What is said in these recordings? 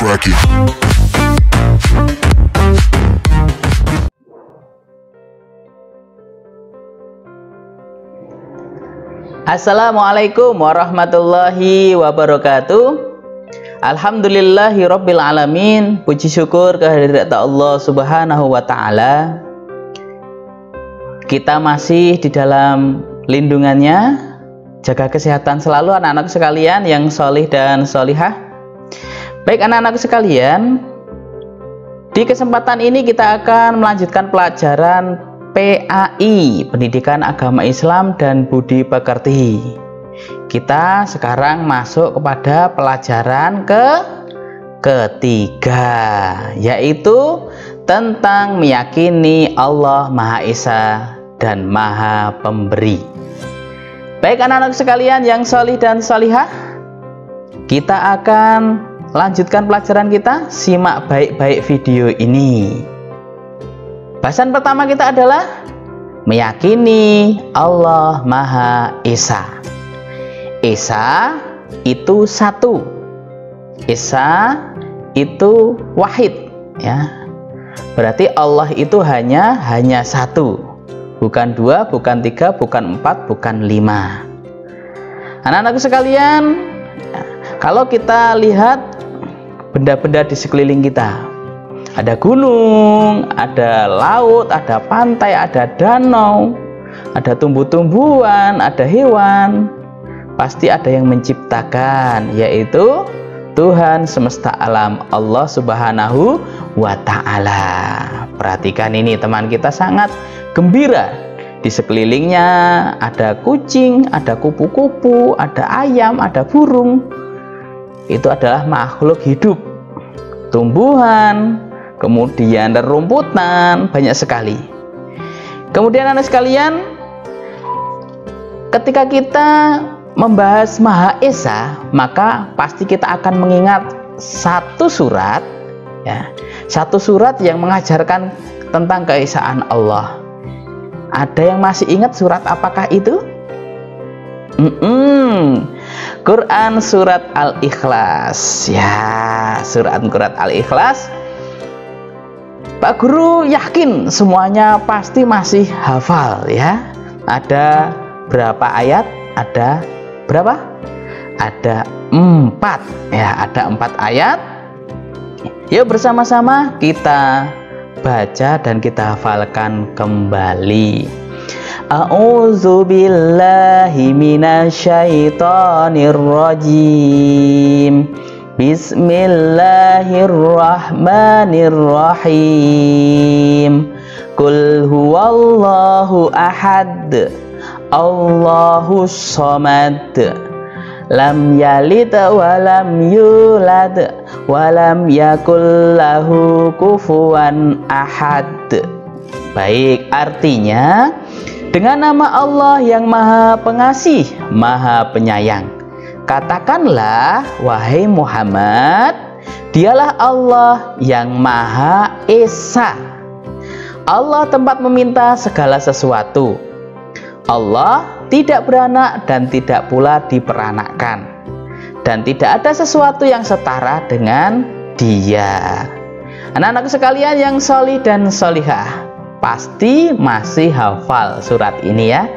crack it. Assalamualaikum warahmatullahi wabarakatuh. Alhamdulillahirabbil alamin. Puji syukur kehadirat Allah Subhanahu wa taala. Kita masih di dalam lindungannya. Jaga kesehatan selalu anak-anak sekalian yang solih dan solihah. Baik anak-anak sekalian, di kesempatan ini kita akan melanjutkan pelajaran PAI, Pendidikan Agama Islam dan Budi Pekerti. Kita sekarang masuk kepada pelajaran ketiga, yaitu tentang meyakini Allah Maha Esa dan Maha Pemberi. Baik anak-anak sekalian yang solih dan solihah, kita akan lanjutkan pelajaran kita. Simak baik-baik video ini. Bahasan pertama kita adalah meyakini Allah Maha Esa. Esa itu satu. Esa itu wahid, ya. Berarti Allah itu hanya satu. Bukan dua, bukan tiga, bukan empat, bukan lima. Anak-anakku sekalian, kalau kita lihat benda-benda di sekeliling kita, ada gunung, ada laut, ada pantai, ada danau, ada tumbuh-tumbuhan, ada hewan. Pasti ada yang menciptakan, yaitu Tuhan semesta alam, Allah Subhanahu wa ta'ala. Perhatikan ini, teman kita sangat gembira. Di sekelilingnya ada kucing, ada kupu-kupu, ada ayam, ada burung. Itu adalah makhluk hidup. Tumbuhan, kemudian rumputan, banyak sekali. Kemudian anak sekalian, ketika kita membahas Maha Esa, maka pasti kita akan mengingat satu surat, ya, satu surat yang mengajarkan tentang keesaan Allah. Ada yang masih ingat surat apakah itu? Quran surat Al-Ikhlas, ya, surat Al-Ikhlas. Pak Guru yakin semuanya pasti masih hafal, ya. Ada berapa ayat? Ada berapa? Ada 4, ya, ada 4 ayat. Yuk bersama-sama kita baca dan kita hafalkan kembali. A'udzu billahi minasyaitonir rajim. Bismillahirrahmanirrahim. Qul huwallahu ahad, Allahus samad, lam yalid wa lam yulad wa lam yakul lahu kufuwan ahad. Baik, artinya dengan nama Allah yang Maha Pengasih, Maha Penyayang, katakanlah wahai Muhammad, dialah Allah yang Maha Esa. Allah tempat meminta segala sesuatu. Allah tidak beranak dan tidak pula diperanakkan, dan tidak ada sesuatu yang setara dengan Dia. Anak-anak sekalian yang solih dan solihah, pasti masih hafal surat ini, ya.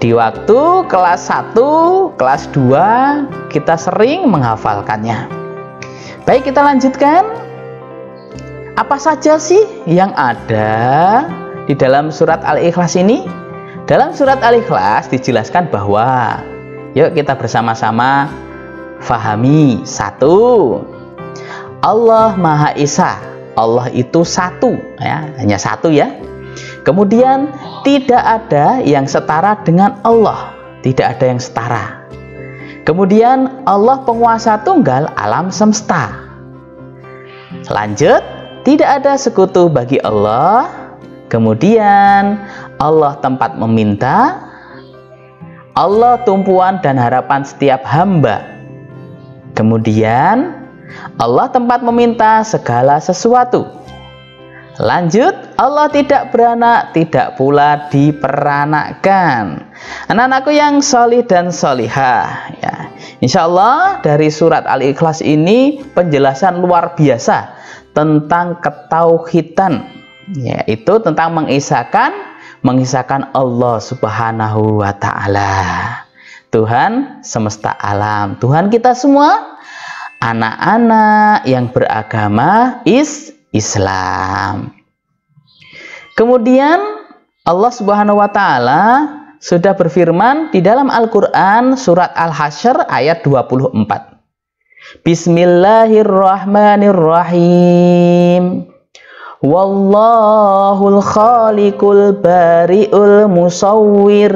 Di waktu kelas 1, kelas 2 kita sering menghafalkannya. Baik, kita lanjutkan. Apa saja sih yang ada di dalam surat Al-Ikhlas ini? Dalam surat Al-Ikhlas dijelaskan bahwa, yuk kita bersama-sama fahami. 1, Allah Maha Esa. Allah itu satu, ya, hanya satu, ya. Kemudian tidak ada yang setara dengan Allah, tidak ada yang setara. Kemudian Allah penguasa tunggal alam semesta. Lanjut, tidak ada sekutu bagi Allah. Kemudian Allah tempat meminta, Allah tumpuan dan harapan setiap hamba. Kemudian Allah tempat meminta segala sesuatu. Lanjut, Allah tidak beranak, tidak pula diperanakkan. Anak-anakku yang solih dan solihah, ya, Insya Allah dari surat Al-Ikhlas ini penjelasan luar biasa tentang ketauhidan, yaitu tentang mengisahkan Allah Subhanahu wa Ta'ala, Tuhan semesta alam, Tuhan kita semua, anak-anak yang beragama Islam. Kemudian Allah Subhanahu wa Ta'ala sudah berfirman di dalam Al-Quran surat Al-Hasyr ayat 24. Bismillahirrahmanirrahim. Wallahul khaliqul bari'ul musawwir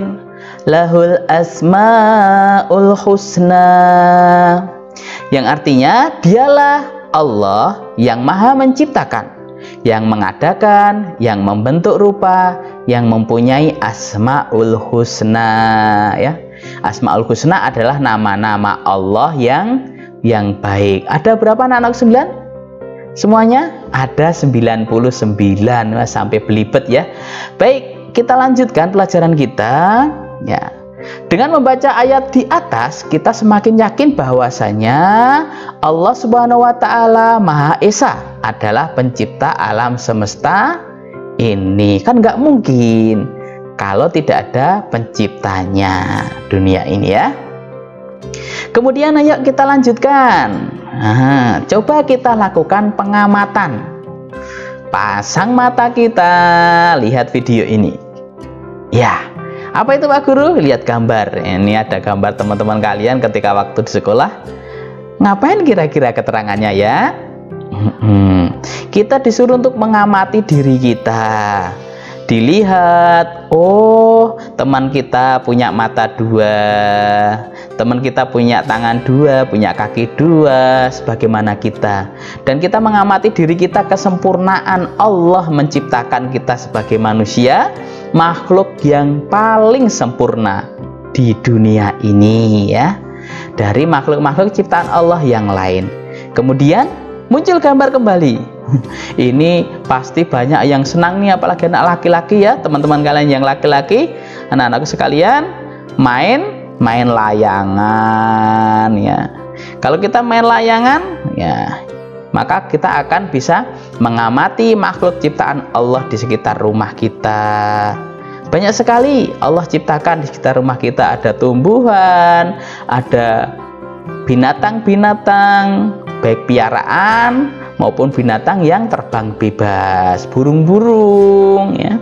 lahul asma'ul husna. Yang artinya dialah Allah yang maha menciptakan, yang mengadakan, yang membentuk rupa, yang mempunyai asmaul husna, ya. Asmaul husna adalah nama-nama Allah yang baik. Ada berapa anak-anak 9? Semuanya ada 99. Wah, sampai belibet ya. Baik, kita lanjutkan pelajaran kita, ya. Dengan membaca ayat di atas, kita semakin yakin bahwasanya Allah Subhanahu wa Ta'ala Maha Esa adalah pencipta alam semesta ini. Kan nggak mungkin kalau tidak ada penciptanya dunia ini, ya. Kemudian ayo kita lanjutkan. Coba kita lakukan pengamatan. Pasang mata kita, lihat video ini. Ya, apa itu Pak Guru? Lihat gambar. Ini ada gambar teman-teman kalian ketika waktu di sekolah. Ngapain kira-kira keterangannya, ya? Kita disuruh untuk mengamati diri kita. Dilihat, oh, teman kita punya mata 2, teman kita punya tangan 2, punya kaki 2, sebagaimana kita. Dan kita mengamati diri kita, kesempurnaan Allah menciptakan kita sebagai manusia, makhluk yang paling sempurna di dunia ini, ya, dari makhluk-makhluk ciptaan Allah yang lain. Kemudian muncul gambar kembali. Ini pasti banyak yang senang nih, apalagi anak laki-laki, ya, teman-teman kalian yang laki-laki, anak-anakku sekalian, main layangan, ya. Kalau kita main layangan, ya, maka kita akan bisa mengamati makhluk ciptaan Allah di sekitar rumah kita. Banyak sekali Allah ciptakan di sekitar rumah kita. Ada tumbuhan, ada binatang-binatang, baik piaraan maupun binatang yang terbang bebas, burung-burung, ya.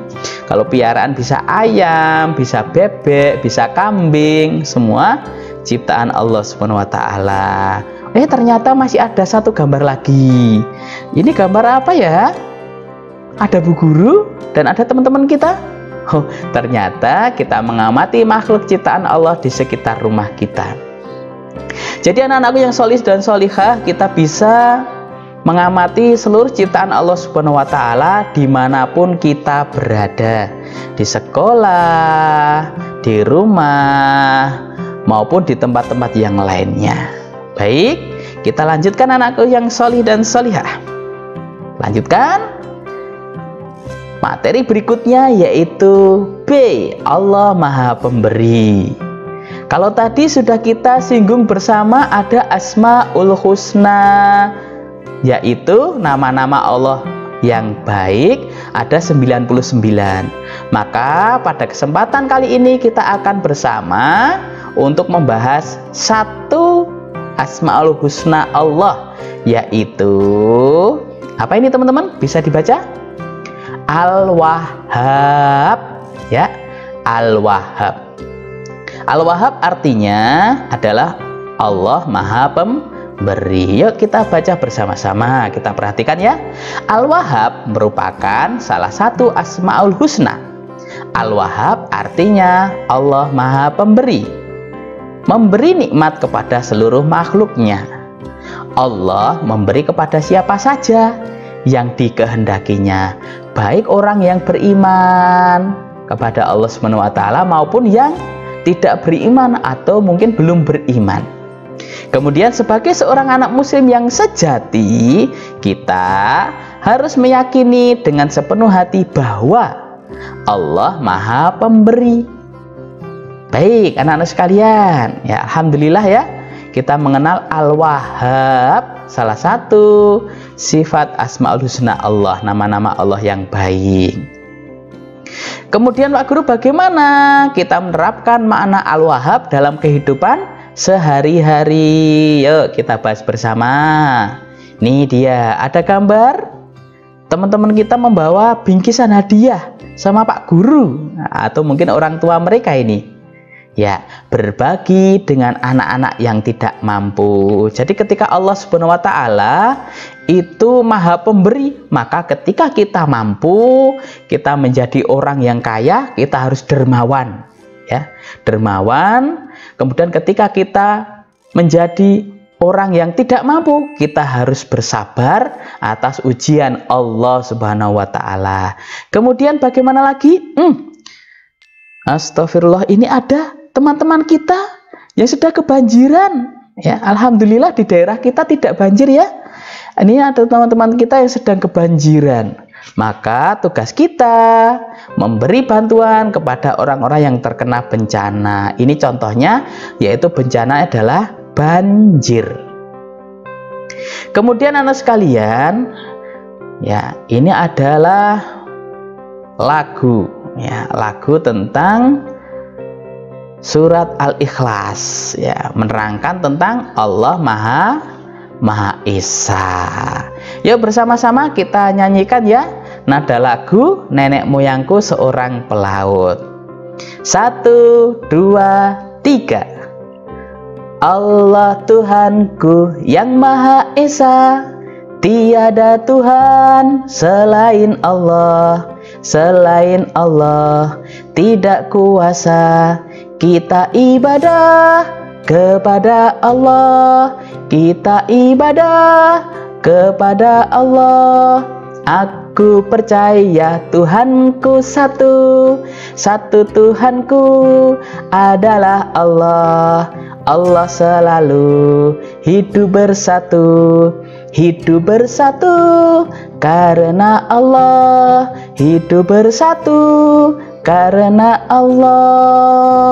Kalau piaraan bisa ayam, bisa bebek, bisa kambing, semua ciptaan Allah Subhanahu wa Ta'ala. Ternyata masih ada satu gambar lagi. Ini gambar apa, ya? Ada Bu Guru dan ada teman-teman kita. Oh, ternyata kita mengamati makhluk ciptaan Allah di sekitar rumah kita. Jadi anak-anakku yang solih dan solihah, kita bisa mengamati seluruh ciptaan Allah Subhanahu wa Ta'ala dimanapun kita berada, di sekolah, di rumah, maupun di tempat-tempat yang lainnya. Baik, kita lanjutkan anakku yang solih dan solihah. Lanjutkan materi berikutnya, yaitu B. Allah Maha Pemberi. Kalau tadi sudah kita singgung bersama, ada Asmaul Husna, yaitu nama-nama Allah yang baik, ada 99. Maka pada kesempatan kali ini kita akan bersama untuk membahas satu Asmaul Husna Allah, yaitu apa ini teman-teman? Bisa dibaca? Al-Wahhab, ya, Al-Wahhab. Al-Wahhab artinya adalah Allah Maha Pemberi. Yuk kita baca bersama-sama, kita perhatikan, ya. Al-Wahhab merupakan salah satu Asmaul Husna. Al-Wahhab artinya Allah Maha Pemberi, memberi nikmat kepada seluruh makhluknya. Allah memberi kepada siapa saja yang dikehendakinya, baik orang yang beriman kepada Allah Subhanahu wa Ta'ala maupun yang tidak beriman atau mungkin belum beriman. Kemudian sebagai seorang anak muslim yang sejati, kita harus meyakini dengan sepenuh hati bahwa Allah Maha Pemberi. Baik anak-anak sekalian, ya, alhamdulillah, ya, kita mengenal Al-Wahhab, salah satu sifat Asmaul Husna Allah, nama-nama Allah yang baik. Kemudian Pak Guru, bagaimana kita menerapkan makna Al-Wahhab dalam kehidupan sehari-hari? Yuk kita bahas bersama. Nih dia, ada gambar teman-teman kita membawa bingkisan hadiah sama Pak Guru, atau mungkin orang tua mereka ini, ya, berbagi dengan anak-anak yang tidak mampu. Jadi ketika Allah Subhanahu wa Ta'ala itu Maha Pemberi, maka ketika kita mampu, kita menjadi orang yang kaya, kita harus dermawan, ya, dermawan. Kemudian ketika kita menjadi orang yang tidak mampu, kita harus bersabar atas ujian Allah Subhanahu wa Ta'ala. Kemudian bagaimana lagi? Astagfirullah, ini ada teman-teman kita yang sudah kebanjiran, ya. Alhamdulillah di daerah kita tidak banjir, ya. Ini ada teman-teman kita yang sedang kebanjiran. Maka tugas kita memberi bantuan kepada orang-orang yang terkena bencana. Ini contohnya, yaitu bencana adalah banjir. Kemudian anak sekalian, ya, ini adalah lagu, ya, lagu tentang surat Al-Ikhlas, ya, menerangkan tentang Allah Maha Esa. Yuk bersama-sama kita nyanyikan, ya, nada lagu Nenek Moyangku Seorang Pelaut. 1, 2, 3. Allah Tuhanku yang Maha Esa, tiada Tuhan selain Allah, selain Allah tidak kuasa. Kita ibadah kepada Allah, kita ibadah kepada Allah. Aku percaya Tuhanku satu, satu Tuhanku adalah Allah. Allah selalu hidup bersatu, hidup bersatu karena Allah, hidup bersatu karena Allah.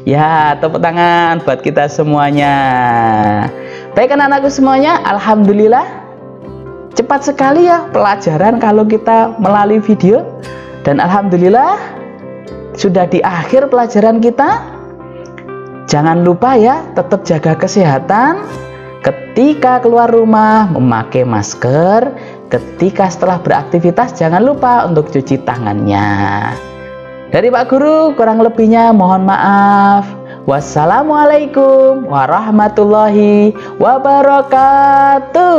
Ya, tepuk tangan buat kita semuanya. Baik anak-anakku semuanya, alhamdulillah cepat sekali ya pelajaran kalau kita melalui video, dan alhamdulillah sudah di akhir pelajaran kita. Jangan lupa ya, tetap jaga kesehatan. Ketika keluar rumah memakai masker. Ketika setelah beraktivitas jangan lupa untuk cuci tangannya. Dari Pak Guru kurang lebihnya mohon maaf. Wassalamualaikum warahmatullahi wabarakatuh.